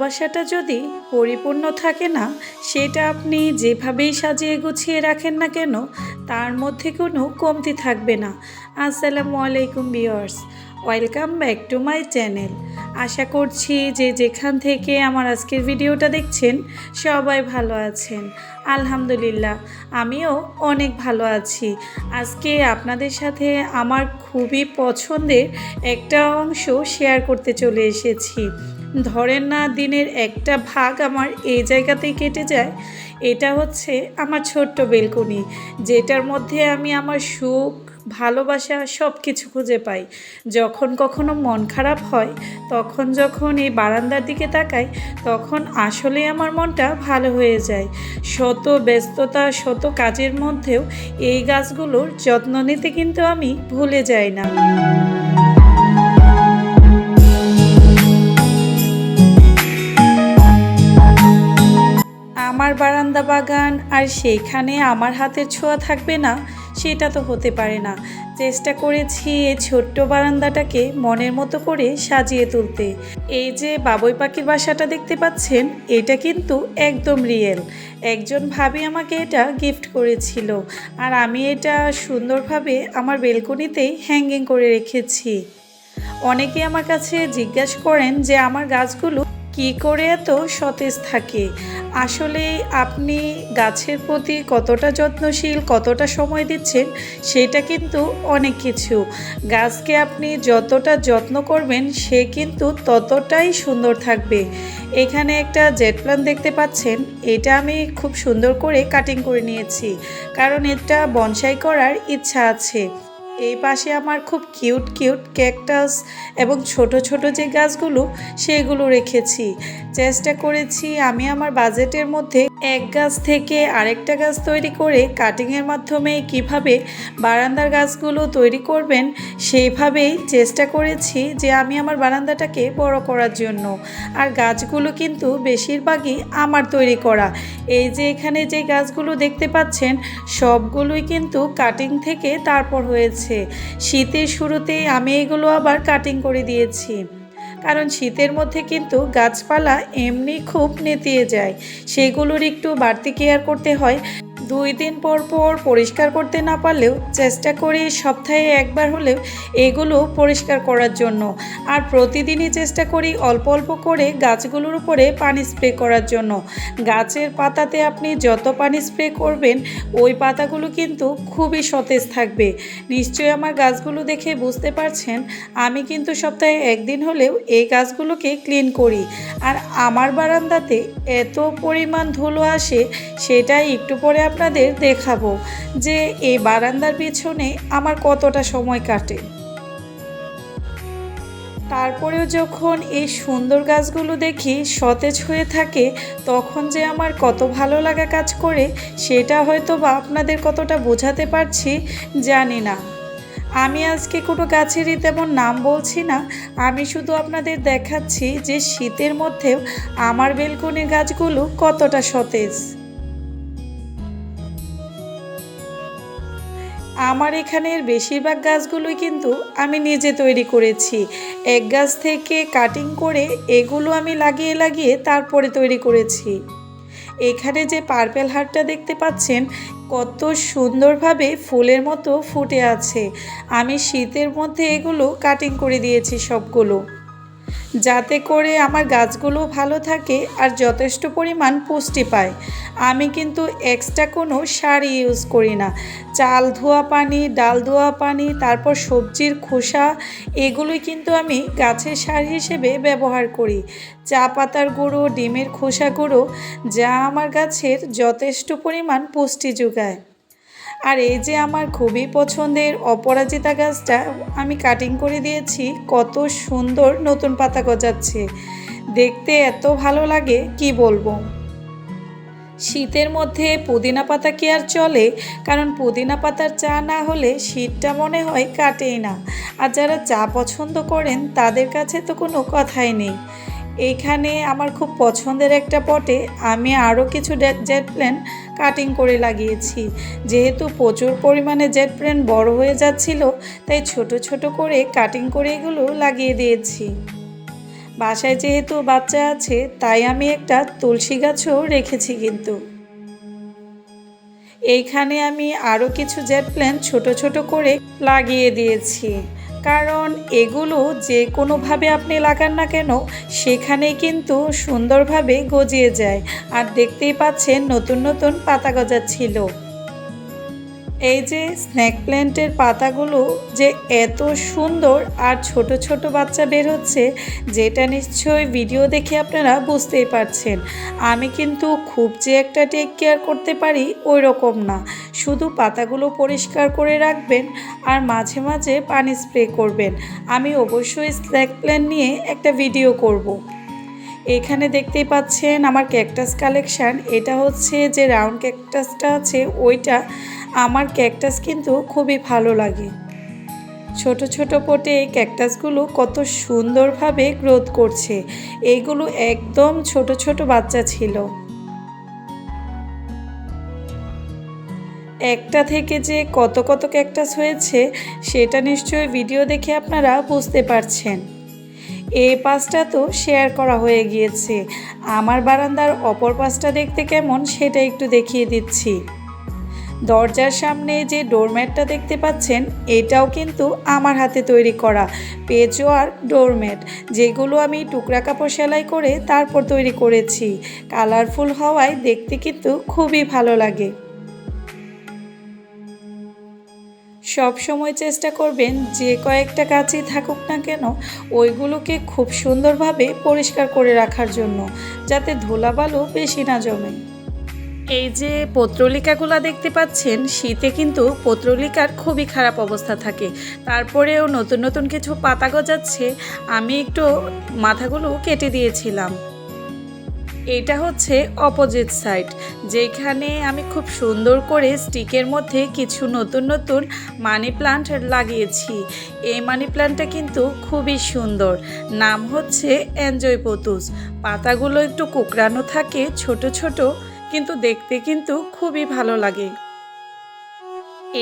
ভালোবাসাটা যদি পরিপূর্ণ থাকে না, সেটা আপনি যেভাবেই সাজিয়ে গুছিয়ে রাখেন না কেন, তার মধ্যে কোনো কমতি থাকবে না। আসসালামু আলাইকুম viewers, welcome back to my channel. আশা করছি যে যেখান থেকে আমার আজকের ভিডিওটা দেখছেন সবাই ভালো আছেন। আলহামদুলিল্লাহ, আমিও অনেক ভালো আছি। আজকে আপনাদের সাথে আমার খুবই পছন্দের একটা অংশ শেয়ার করতে চলে এসেছি। ধরেন না, দিনের একটা ভাগ আমার এই জায়গাতেই কেটে যায়। এটা হচ্ছে আমার ছোট্ট বেলকনি, যেটার মধ্যে আমি আমার সুখ, ভালোবাসা সব কিছু খুঁজে পাই। যখন কখনো মন খারাপ হয়, তখন যখন এই বারান্দার দিকে তাকাই, তখন আসলে আমার মনটা ভালো হয়ে যায়। শত ব্যস্ততা, শত কাজের মধ্যেও এই গাছগুলোর যত্ন নিতে কিন্তু আমি ভুলে যাই না। আমার বারান্দা বাগান আর সেইখানে আমার হাতের ছোঁয়া থাকবে না, সেটা তো হতে পারে না। চেষ্টা করেছি এই ছোট্ট বারান্দাটাকে মনের মতো করে সাজিয়ে তুলতে। এই যে বাবুই পাখির বাসাটা দেখতে পাচ্ছেন, এটা কিন্তু একদম রিয়েল। একজন ভাবি আমাকে এটা গিফট করেছিল, আর আমি এটা সুন্দরভাবে আমার বেলকনিতেই হ্যাঙ্গিং করে রেখেছি। অনেকে আমার কাছে জিজ্ঞাসা করেন যে আমার গাছগুলো কি করে এত সতেজ থাকে। আসলে আপনি গাছের প্রতি কতটা যত্নশীল, কতটা সময় দিচ্ছেন, সেটা কিন্তু অনেক কিছু। গাছকে আপনি যতটা যত্ন করবেন, সে কিন্তু ততটাই সুন্দর থাকবে। এখানে একটা জেট প্ল্যান্ট দেখতে পাচ্ছেন, এটা আমি খুব সুন্দর করে কাটিং করে নিয়েছি, কারণ এটা বনসাই করার ইচ্ছা আছে। এই পাশে আমার খুব কিউট কিউট ক্যাকটাস এবং ছোট ছোট যে গাছগুলো, সেগুলো রেখেছি। চেষ্টা করেছি আমি আমার বাজেটের মধ্যে এক গাছ থেকে আরেকটা গাছ তৈরি করে কাটিংয়ের মাধ্যমে কিভাবে বারান্দার গাছগুলো তৈরি করবেন, সেইভাবেই চেষ্টা করেছি যে আমি আমার বারান্দাটাকে বড় করার জন্য। আর গাছগুলো কিন্তু বেশিরভাগই আমার তৈরি করা। এই যে এখানে যে গাছগুলো দেখতে পাচ্ছেন, সবগুলোই কিন্তু কাটিং থেকে তারপর হয়েছে। শীতের শুরুতেই আমি এগুলো আবার কাটিং করে দিয়েছি, কারণ শীতের মধ্যে কিন্তু গাছপালা এমনি খুব নেতিয়ে যায়, সেগুলোর একটু বাড়তি কেয়ার করতে হয়। 2 দিন পর পর পরিষ্কার করতে না পারলেও চেষ্টা করি সপ্তাহে একবার হলেও এগুলো পরিষ্কার করার জন্য। আর প্রতিদিনই চেষ্টা করি অল্প অল্প করে গাছগুলোর উপরে পানি স্প্রে করার জন্য। গাছের পাতাতে আপনি যত পানি স্প্রে করবেন, ওই পাতাগুলো কিন্তু খুবই সতেজ থাকবে। নিশ্চয়ই আমার গাছগুলো দেখে বুঝতে পারছেন, আমি কিন্তু সপ্তাহে একদিন হলেও এই গাছগুলোকে ক্লিন করি। আর আমার বারান্দাতে এত পরিমাণ ধুলো আসে, সেটাই একটু পরে আপনাদের দেখাবো যে এই বারান্দার পিছনে আমার কতটা সময় কাটে। তারপরেও যখন এই সুন্দর গাছগুলো দেখি সতেজ হয়ে থাকে, তখন যে আমার কত ভালো লাগা কাজ করে, সেটা হয়তো বা আপনাদের কতটা বোঝাতে পারছি জানি না। আমি আজকে কোনো গাছেরই তেমন নাম বলছি না, আমি শুধু আপনাদের দেখাচ্ছি যে শীতের মধ্যেও আমার বেলকনির গাছগুলো কতটা সতেজ। আমার এখানের বেশিরভাগ গাছগুলোই কিন্তু আমি নিজে তৈরি করেছি। এক গাছ থেকে কাটিং করে এগুলো আমি লাগিয়ে লাগিয়ে তারপরে তৈরি করেছি। এখানে যে পার্পেল হারটা দেখতে পাচ্ছেন, কত সুন্দরভাবে ফুলের মতো ফুটে আছে। আমি শীতের মধ্যে এগুলো কাটিং করে দিয়েছি সবগুলো, যাতে করে আমার গাছগুলো ভালো থাকে আর যথেষ্ট পরিমাণ পুষ্টি পায়। আমি কিন্তু এক্সট্রা কোনো সার ইউজ করি না। চাল ধোয়া পানি, ডাল ধোয়া পানি, তারপর সবজির খোসা, এগুলোই কিন্তু আমি গাছের সার হিসেবে ব্যবহার করি। চা পাতার গুঁড়ো, ডিমের খোসা গুঁড়ো, যা আমার গাছের যথেষ্ট পরিমাণ পুষ্টি যোগায়। আর এই যে আমার খুবই পছন্দের অপরাজিতা গাছটা আমি কাটিং করে দিয়েছি, কত সুন্দর নতুন পাতা গজাচ্ছে, দেখতে এত ভালো লাগে কি বলবো। শীতের মধ্যে পুদিনা পাতা কি আর চলে, কারণ পুদিনা পাতার চা না হলে শীতটা মনে হয় কাটেই না। আর যারা চা পছন্দ করেন, তাদের কাছে তো কোনো কথাই নেই। এইখানে আমার খুব পছন্দের একটা পটে আমি আরও কিছু জেট প্ল্যান্ট কাটিং করে লাগিয়েছি। যেহেতু প্রচুর পরিমাণে জেট প্ল্যান্ট বড় হয়ে যাচ্ছিল, তাই ছোট ছোট করে কাটিং করে এগুলো লাগিয়ে দিয়েছি। বাসায় যেহেতু বাচ্চা আছে তাই আমি একটা তুলসী গাছও রেখেছি কিন্তু। এইখানে আমি আরও কিছু জেট প্ল্যান্ট ছোট ছোট করে লাগিয়ে দিয়েছি, কারণ এগুলো যে কোনোভাবে আপনি লাগান না কেন সেখানেই কিন্তু সুন্দরভাবে গজিয়ে যায়। আর দেখতেই পাচ্ছেন নতুন নতুন পাতা গজাচ্ছিল। এই যে স্নেক প্ল্যান্টের পাতাগুলো যে এত সুন্দর আর ছোট ছোট বাচ্চা বের হচ্ছে, যেটা নিশ্চয়ই ভিডিও দেখে আপনারা বুঝতেই পারছেন। আমি কিন্তু খুব যে একটা টেক কেয়ার করতে পারি ওই রকম না, শুধু পাতাগুলো পরিষ্কার করে রাখবেন আর মাঝে মাঝে পানি স্প্রে করবেন। আমি অবশ্যই স্নেক প্ল্যান্ট নিয়ে একটা ভিডিও করব। এখানে দেখতেই পাচ্ছেন আমার ক্যাকটাস কালেকশান। এটা হচ্ছে যে রাউন্ড ক্যাকটাসটা আছে ওইটা। আমার ক্যাকটাস কিন্তু খুবই ভালো লাগে। ছোট ছোট পটে এই ক্যাকটাসগুলো কত সুন্দরভাবে গ্রোথ করছে। এইগুলো একদম ছোট ছোট বাচ্চা ছিল। একটা থেকে যে কত কত ক্যাকটাস হয়েছে সেটা নিশ্চয়ই ভিডিও দেখে আপনারা বুঝতে পারছেন। এই পাশটা তো শেয়ার করা হয়ে গিয়েছে। আমার বারান্দার অপর পাশটা দেখতে কেমন সেটা একটু দেখিয়ে দিচ্ছি। দরজার সামনে যে ডোরম্যাটটা দেখতে পাচ্ছেন এটাও কিন্তু আমার হাতে তৈরি করা পেজওয়ার্ক ডোরম্যাট, যেগুলো আমি টুকরা কাপড় সেলাই করে তারপর তৈরি করেছি। কালারফুল হওয়ায় দেখতে কিন্তু খুবই ভালো লাগে। সব সময় চেষ্টা করবেন যে কয়েকটা গাছই থাকুক না কেন ওইগুলোকে খুব সুন্দরভাবে পরিষ্কার করে রাখার জন্য, যাতে ধুলাবালু বেশি না জমে। এই যে পত্রলিকাগুলো দেখতে পাচ্ছেন, শীতে কিন্তু পত্রলিকার খুবই খারাপ অবস্থা থাকে। তারপরেও নতুন নতুন কিছু পাতা গজাচ্ছে, আমি একটু মাথাগুলো কেটে দিয়েছিলাম। এটা হচ্ছে অপোজিট সাইড, যেখানে আমি খুব সুন্দর করে স্টিকের মধ্যে কিছু নতুন নতুন মানি প্লান্ট লাগিয়েছি। এই মানি প্লান্টটা কিন্তু খুবই সুন্দর, নাম হচ্ছে এনজয় পতুস। পাতাগুলো একটু কুকড়ানো থাকে, ছোট ছোট, কিন্তু দেখতে কিন্তু খুবই ভালো লাগে।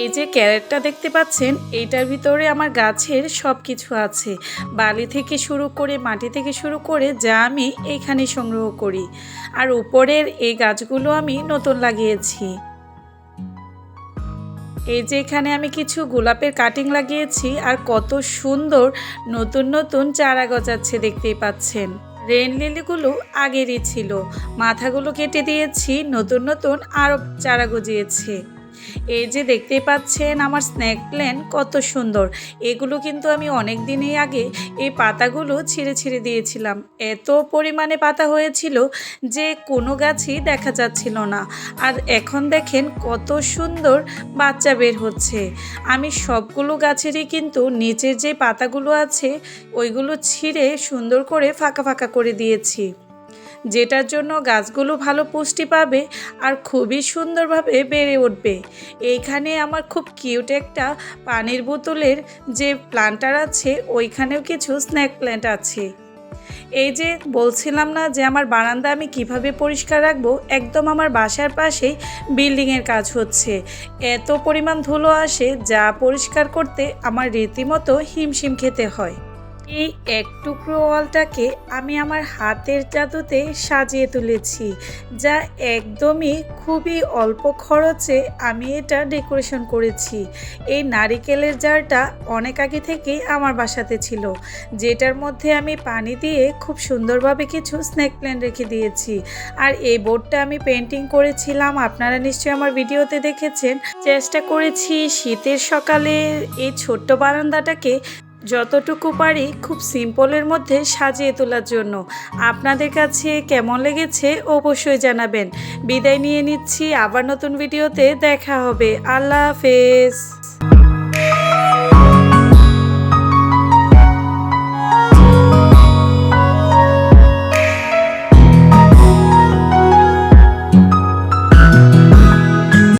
এই যে ক্যারেটটা দেখতে পাচ্ছেন এইটার ভিতরে আমার গাছের সব কিছু আছে, বালি থেকে শুরু করে মাটি থেকে শুরু করে যা আমি এইখানে সংগ্রহ করি। আর উপরের এই গাছগুলো আমি নতুন লাগিয়েছি। এই যে এখানে আমি কিছু গোলাপের কাটিং লাগিয়েছি আর কত সুন্দর নতুন নতুন চারা গজাচ্ছে দেখতেই পাচ্ছেন। রেন লিলিগুলো আগেরই ছিল, মাথাগুলো কেটে দিয়েছি, নতুন নতুন আরও চারা গজিয়েছে। এই যে দেখতেই পাচ্ছেন আমার স্নেক প্ল্যান্ট কত সুন্দর। এগুলো কিন্তু আমি অনেক দিনই আগে এই পাতাগুলো ছিঁড়ে ছিঁড়ে দিয়েছিলাম। এত পরিমাণে পাতা হয়েছিল যে কোনো গাছই দেখা যাচ্ছিল না। আর এখন দেখেন কত সুন্দর বাচ্চা বের হচ্ছে। আমি সবগুলো গাছেরই কিন্তু নিচের যে পাতাগুলো আছে ওইগুলো ছিঁড়ে সুন্দর করে ফাঁকা ফাঁকা করে দিয়েছি, যেটার জন্য গাছগুলো ভালো পুষ্টি পাবে আর খুবই সুন্দরভাবে বেড়ে উঠবে। এইখানে আমার খুব কিউট একটা পানির বোতলের যে প্ল্যান্টার আছে ওইখানেও কিছু স্নেক প্ল্যান্ট আছে। এই যে বলছিলাম না যে আমার বারান্দা আমি কিভাবে পরিষ্কার রাখবো, একদম আমার বাসার পাশেই বিল্ডিংয়ের কাজ হচ্ছে। এত পরিমাণ ধুলো আসে যা পরিষ্কার করতে আমার রীতিমতো হিমশিম খেতে হয়। এই এক টুকরো ওয়ালটাকে আমি আমার হাতের জাদুতে সাজিয়ে তুলেছি, যা একদমই খুবই অল্প খরচে আমি এটা ডেকোরেশন করেছি। এই নারিকেলের জারটা অনেক আগে থেকেই আমার বাসাতে ছিল, যেটার মধ্যে আমি পানি দিয়ে খুব সুন্দরভাবে কিছু স্নেক প্ল্যান্ট রেখে দিয়েছি। আর এই বোর্ডটা আমি পেন্টিং করেছিলাম, আপনারা নিশ্চয়ই আমার ভিডিওতে দেখেছেন। চেষ্টা করেছি শীতের সকালে এই ছোট্ট বারান্দাটাকে যতটুকু পারি খুব সিম্পলের মধ্যে সাজিয়ে তোলার জন্য। আপনাদের কাছে কেমন লেগেছে অবশ্যই জানাবেন। বিদায় নিয়ে নিচ্ছি, আবার নতুন ভিডিওতে দেখা হবে। আল্লাহ হাফেজ।